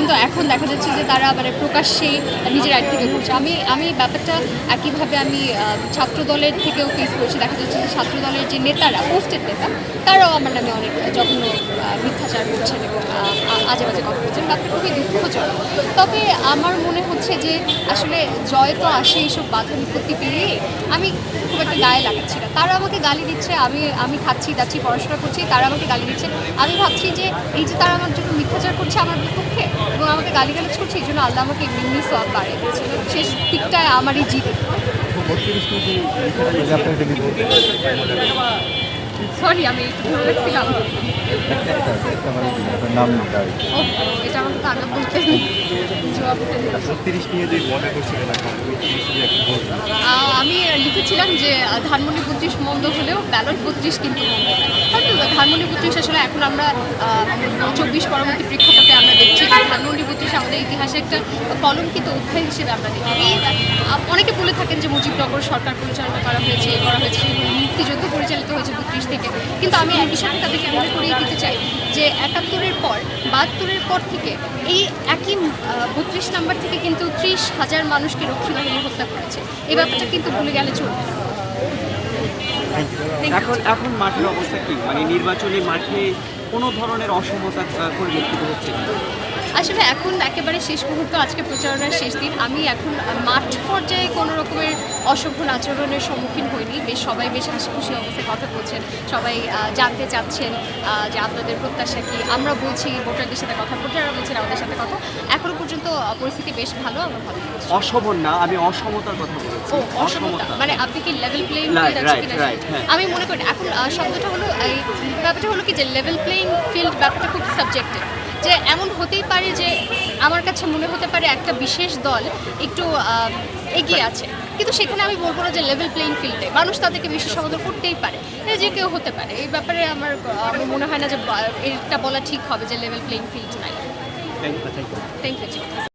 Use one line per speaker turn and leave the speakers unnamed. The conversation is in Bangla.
কিন্তু এখন দেখা যাচ্ছে যে তারা মানে প্রকাশ্যেই নিজের আইডি থেকে করছে। আমি ব্যাপারটা একইভাবে আমি ছাত্র দলের থেকেও ফেস করেছি। দেখা যাচ্ছে যে ছাত্র দলের যে নেতারা, পোস্টেড নেতা, তারাও আমার নামে অনেক জঘন্য মিথ্যাচার করছেন এবং আজে বাজে কথা বলছেন। ব্যাপারটা খুবই দুঃখজনক। তবে আমার মনে হচ্ছে যে আসলে জয় তো আসে এইসব বাধা বিপত্তি পেরিয়ে। আমি খুব একটা গায়ে লাগাচ্ছি না। তারা আমাকে গালি দিচ্ছে, আমি খাচ্ছি দাচ্ছি পড়াশোনা করছি, তারা আমাকে গালি দিচ্ছে। আমি ভাবছি যে এই যে তারা আমার জন্য মিথ্যাচার করছে আমার বিপক্ষে এবং আমাকে গালিগালাজ করছে, এই জন্য আল্লাহ আমাকে এমনি সব বাড়িয়ে দিয়েছে। শেষ দিকটায় আমারই জিত। সরি, আমি একটু ধরে রাখছিলাম। ও, এটা আমাকে তো আগে বলতে আমি লিখেছিলাম যে ধানমন্ডি 32 মন্দ হলেও ব্যালট 32 কিন্তু মন্দ নয়। কারণ ধানমন্ডি 32 আসলে এখন আমরা 24 পরবর্তী প্রেক্ষাপটে আমরা দেখছি ধানমন্ডি 32 আমাদের ইতিহাসে একটা কলঙ্কিত অধ্যায় হিসেবে আমরা দেখি। এই অনেকে বলে থাকেন যে মুজিবনগর সরকার পরিচালনা করা হয়েছে, মুক্তিযুদ্ধ পরিচালিত হয়েছে 32 থেকে, কিন্তু আমি একই সাথে তাদেরকে মনে করিয়ে দিতে চাই যে 71-এর পর 72-এর পর থেকে এই একই 32 নাম্বার থেকে কিন্তু 30,000 মানুষকে রক্ষী বাহিনী হত্যা করেছে। এই ব্যাপারটা কিন্তু ভুলে গেলে চলবে।
এখন মাঠের অবস্থা কি, মানে নির্বাচনী মাঠে কোনো ধরনের অসমতা পরিলক্ষিত হচ্ছে?
আসলে এখন একেবারে শেষ মুহূর্ত, আজকে প্রচারণার শেষ দিন। আমি এখন মাঠ পর্যায়ে কোনো রকমের অশোভন আচরণের সম্মুখীন হইনি। সবাই বেশ হাসি খুশি অবস্থায় কথা বলছেন, সবাই জানতে চাচ্ছেন যে আপনাদের প্রত্যাশা কি। আমরা বলছি ভোটারদের সাথে কথা, ভোটাররা বলছেন আমাদের সাথে কথা। এখনো পর্যন্ত পরিস্থিতি বেশ ভালো, আমরা ভালো লাগছে।
অশোভন না, আমি অসমতার কথা বলছি।
ও, অসমতা মানে আপনি কি লেভেল প্লেইং ফিল্ড আছে কিনা? আমি মনে করি এখন শব্দটা হলো, এই ব্যাপারটা হলো কি যে লেভেল প্লেইং ফিল্ড ব্যাপারটা খুব সাবজেক্টিভ। যে এমন হতেই পারে যে আমার কাছে মনে হতে পারে একটা বিশেষ দল একটু এগিয়ে আছে, কিন্তু সেখানে আমি বলবো না যে লেভেল প্লেইং ফিল্ডে মানুষ তাদেরকে বেশি সমাদর করতেই পারে, যে কেউ হতে পারে। এই ব্যাপারে আমার মনে হয় না যে এটা বলা ঠিক হবে যে লেভেল প্লেইং ফিল্ড নাই।
Thank you.
Thank you.